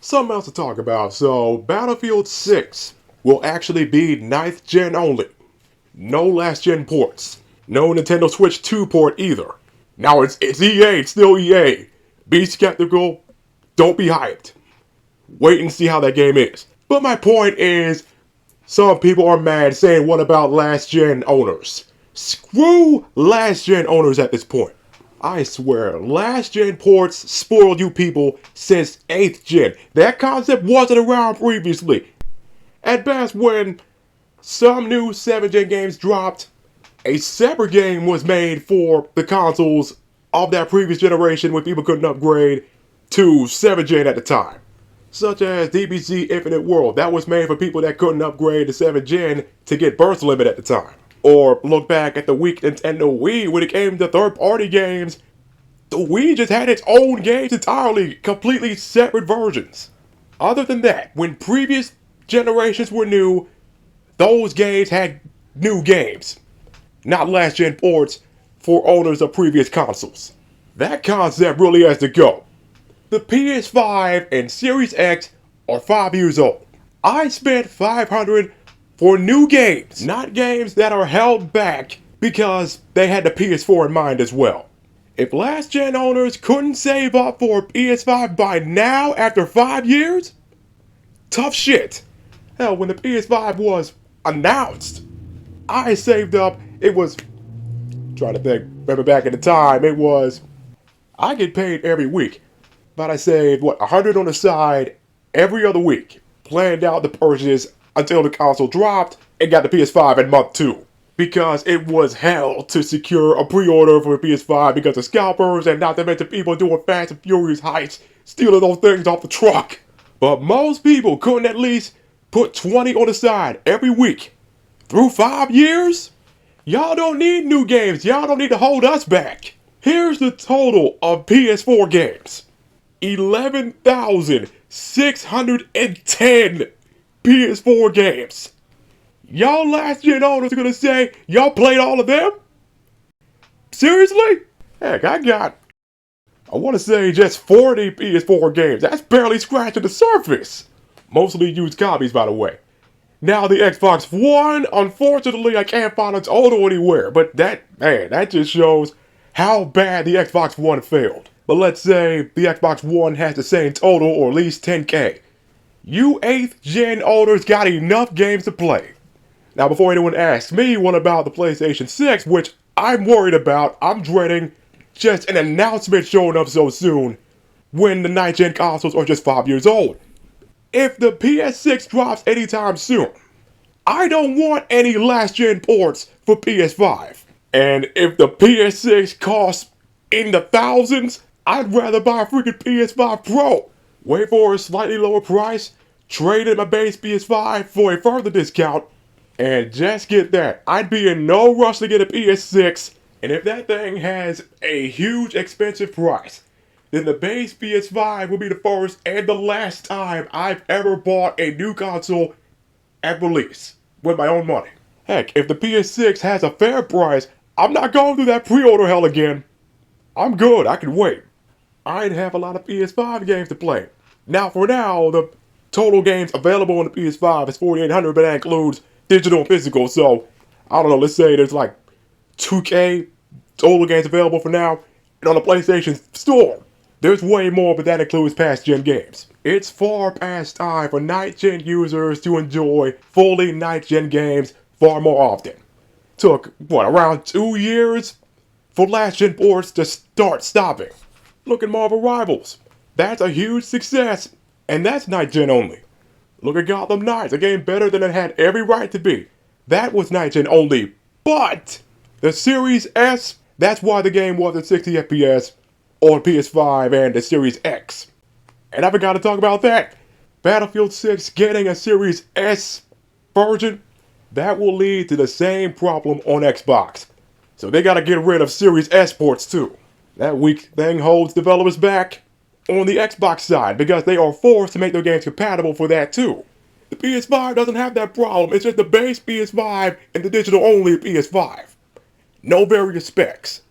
Something else to talk about. So, Battlefield 6 will actually be 9th gen only. No last gen ports. No Nintendo Switch 2 port either. Now it's EA, it's still EA. Be skeptical, don't be hyped. Wait and see how that game is. But my point is, some people are mad saying, what about last gen owners? Screw last gen owners at this point. I swear, last gen ports spoiled you people since 8th gen. That concept wasn't around previously. At best, when some new 7th gen games dropped, a separate game was made for the consoles of that previous generation when people couldn't upgrade to 7th gen at the time. Such as DBZ Infinite World, that was made for people that couldn't upgrade to 7th gen to get burst limit at the time. Or look back at the weak Nintendo Wii when it came to third-party games. The Wii just had its own games entirely, completely separate versions. Other than that, when previous generations were new, those games had new games, not last-gen ports for owners of previous consoles. That concept really has to go. The PS5 and Series X are 5 years old. I spent $500 for new games, not games that are held back because they had the PS4 in mind as well. If last gen owners couldn't save up for a PS5 by now after 5 years, tough shit. Hell, when the PS5 was announced, I saved up, it was, trying to think, remember back in the time, it was, I get paid every week. But I saved, $100 on the side every other week. Planned out the purchase until the console dropped and got the PS5 in month 2. Because it was hell to secure a pre-order for a PS5 because of scalpers and not to mention people doing Fast and Furious heists, stealing those things off the truck. But most people couldn't at least put 20 on the side every week. Through 5 years? Y'all don't need new games. Y'all don't need to hold us back. Here's the total of PS4 games. 11,610 PS4 games. Y'all last gen owners are gonna say y'all played all of them? Seriously? Heck, I want to say just 40 PS4 games. That's barely scratching the surface. Mostly used copies, by the way. Now the Xbox One, unfortunately, I can't find its total anywhere. But that just shows how bad the Xbox One failed. But let's say the Xbox One has the same total, or at least 10K. You 8th gen owners got enough games to play. Now before anyone asks me what about the PlayStation 6, which I'm worried about, I'm dreading just an announcement showing up so soon when the 9th gen consoles are just 5 years old. If the PS6 drops anytime soon, I don't want any last gen ports for PS5. And if the PS6 costs in the thousands, I'd rather buy a freaking PS5 Pro. Wait for a slightly lower price, trade in my base PS5 for a further discount, and just get that. I'd be in no rush to get a PS6, and if that thing has a huge expensive price, then the base PS5 will be the first and the last time I've ever bought a new console at release with my own money. Heck, if the PS6 has a fair price, I'm not going through that pre-order hell again. I'm good, I can wait. I'd have a lot of PS5 games to play. Now, for now, the total games available on the PS5 is 4,800, but that includes digital and physical. So, I don't know, let's say there's like 2K total games available for now. And on the PlayStation Store, there's way more, but that includes past gen games. It's far past time for 9th gen users to enjoy fully 9th gen games far more often. Took, around 2 years for last gen ports to start stopping. Look at Marvel Rivals. That's a huge success, and that's 9th gen only. Look at Gotham Knights, a game better than it had every right to be. That was 9th gen only, but the Series S, that's why the game wasn't 60 FPS on PS5 and the Series X. And I forgot to talk about that. Battlefield 6 getting a Series S version, that will lead to the same problem on Xbox. So they gotta get rid of Series S ports too. That weak thing holds developers back on the Xbox side because they are forced to make their games compatible for that too. The PS5 doesn't have that problem, it's just the base PS5 and the digital only PS5. No various specs.